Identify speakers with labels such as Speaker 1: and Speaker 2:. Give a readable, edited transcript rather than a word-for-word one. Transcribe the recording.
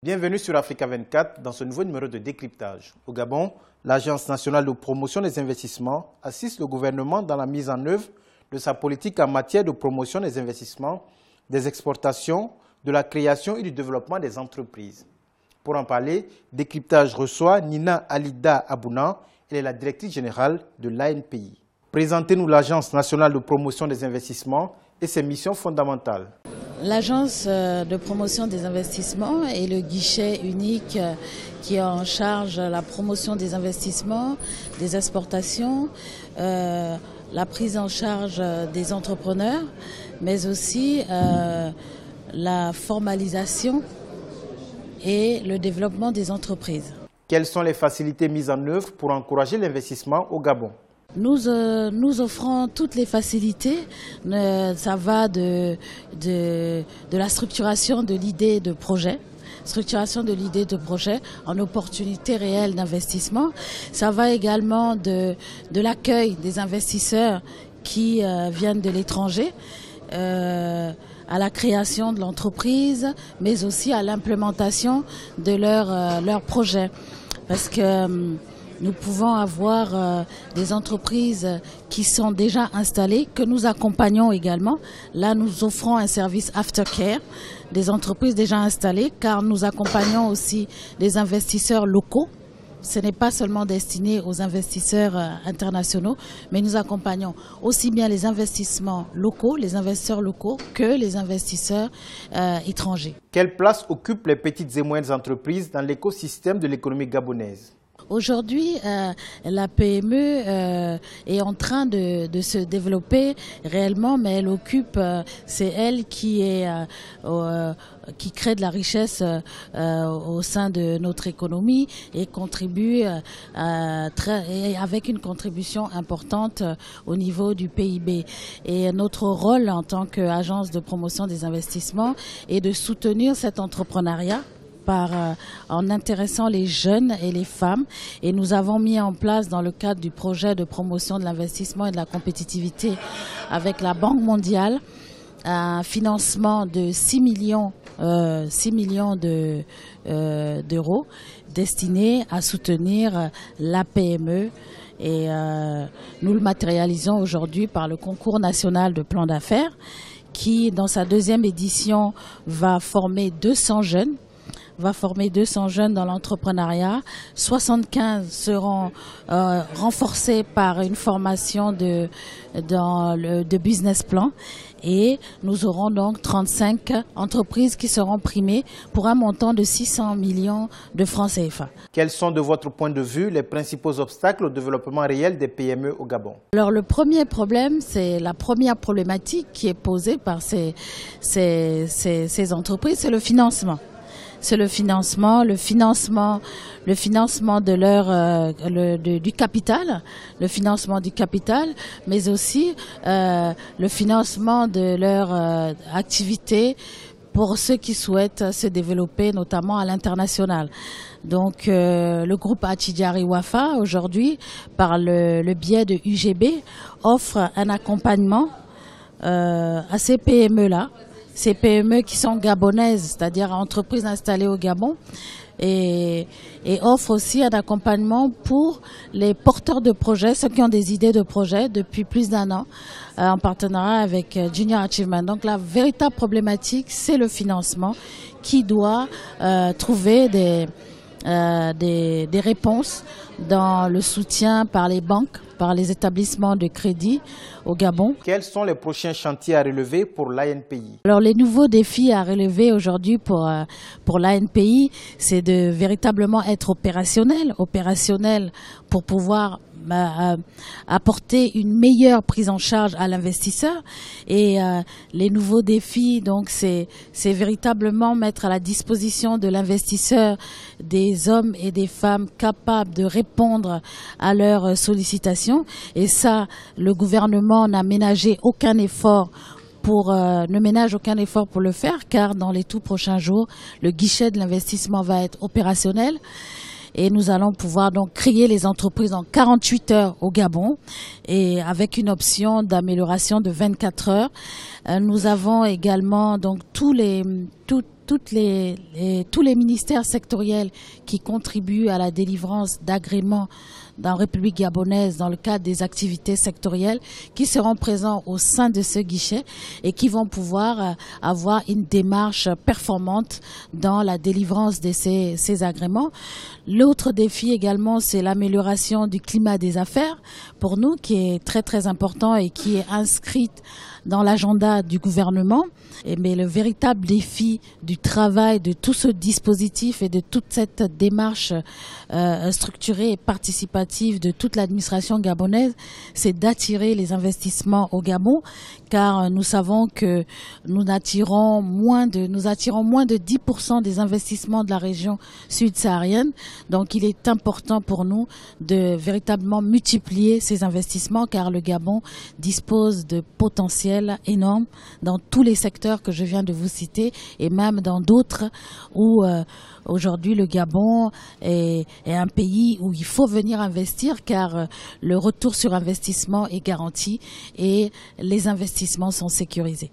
Speaker 1: Bienvenue sur Africa 24 dans ce nouveau numéro de décryptage. Au Gabon, l'Agence nationale de promotion des investissements assiste le gouvernement dans la mise en œuvre de sa politique en matière de promotion des investissements, des exportations, de la création et du développement des entreprises. Pour en parler, Décryptage reçoit Nina Alida Abouna, elle est la directrice générale de l'ANPI. Présentez-nous l'Agence nationale de promotion des investissements et ses missions fondamentales.
Speaker 2: L'agence de promotion des investissements est le guichet unique qui est en charge de la promotion des investissements, des exportations, la prise en charge des entrepreneurs, mais aussi la formalisation et le développement des entreprises.
Speaker 1: Quelles sont les facilités mises en œuvre pour encourager l'investissement au Gabon ?
Speaker 2: Nous offrons toutes les facilités. Ça va de la structuration de l'idée de projet, en opportunités réelles d'investissement. Ça va également de l'accueil des investisseurs qui viennent de l'étranger, à la création de l'entreprise, mais aussi à l'implémentation de leur projet. Parce que nous pouvons avoir des entreprises qui sont déjà installées, que nous accompagnons également. Là, nous offrons un service aftercare des entreprises déjà installées, car nous accompagnons aussi les investisseurs locaux. Ce n'est pas seulement destiné aux investisseurs internationaux, mais nous accompagnons aussi bien les investisseurs locaux que les investisseurs étrangers.
Speaker 1: Quelle place occupent les petites et moyennes entreprises dans l'écosystème de l'économie gabonaise ?
Speaker 2: Aujourd'hui, la PME est en train de se développer réellement, mais elle occupe, c'est elle qui crée de la richesse au sein de notre économie et contribue avec une contribution importante au niveau du PIB. Et notre rôle en tant qu'agence de promotion des investissements est de soutenir cet entrepreneuriat en intéressant les jeunes et les femmes. Et nous avons mis en place, dans le cadre du projet de promotion de l'investissement et de la compétitivité avec la Banque mondiale, un financement de 6 millions d'euros destinés à soutenir la PME. Et nous le matérialisons aujourd'hui par le concours national de plan d'affaires qui, dans sa deuxième édition, va former 200 jeunes dans l'entrepreneuriat. 75 seront renforcés par une formation de business plan. Et nous aurons donc 35 entreprises qui seront primées pour un montant de 600 millions de francs CFA.
Speaker 1: Quels sont, de votre point de vue, les principaux obstacles au développement réel des PME au Gabon ?
Speaker 2: Alors le premier problème, c'est la première problématique qui est posée par ces entreprises, c'est le financement. C'est le financement de du capital, mais aussi le financement de leur activité pour ceux qui souhaitent se développer, notamment à l'international. Donc le groupe Atidjari Wafa aujourd'hui, par le biais de UGB, offre un accompagnement à ces PME-là. Ces PME qui sont gabonaises, c'est-à-dire entreprises installées au Gabon, et offre aussi un accompagnement pour les porteurs de projets, ceux qui ont des idées de projets depuis plus d'1 an, en partenariat avec Junior Achievement. Donc la véritable problématique, c'est le financement qui doit trouver des réponses dans le soutien par les banques, par les établissements de crédit au Gabon.
Speaker 1: Quels sont les prochains chantiers à relever pour l'ANPI ?
Speaker 2: Alors les nouveaux défis à relever aujourd'hui pour l'ANPI, c'est de véritablement être opérationnel pour pouvoir apporter une meilleure prise en charge à l'investisseur. Et les nouveaux défis, donc, c'est véritablement mettre à la disposition de l'investisseur des hommes et des femmes capables de répondre à leurs sollicitations. Et ça, le gouvernement n'a ménagé aucun effort ne ménage aucun effort pour le faire, car dans les tout prochains jours, le guichet de l'investissement va être opérationnel. Et nous allons pouvoir donc créer les entreprises en 48 heures au Gabon et avec une option d'amélioration de 24 heures. Nous avons également donc toutes tous les ministères sectoriels qui contribuent à la délivrance d'agréments dans la République gabonaise dans le cadre des activités sectorielles qui seront présents au sein de ce guichet et qui vont pouvoir avoir une démarche performante dans la délivrance de ces agréments. L'autre défi également, c'est l'amélioration du climat des affaires pour nous, qui est très très important et qui est inscrite dans l'agenda du gouvernement. Mais le véritable défi du travail de tout ce dispositif et de toute cette démarche structurée et participative de toute l'administration gabonaise, c'est d'attirer les investissements au Gabon, car nous savons que nous attirons moins de 10% des investissements de la région sud-saharienne. Donc il est important pour nous de véritablement multiplier ces investissements, car le Gabon dispose de potentiel énorme dans tous les secteurs que je viens de vous citer et même dans d'autres où aujourd'hui le Gabon est un pays où il faut venir investir, car le retour sur investissement est garanti et les investissements sont sécurisés.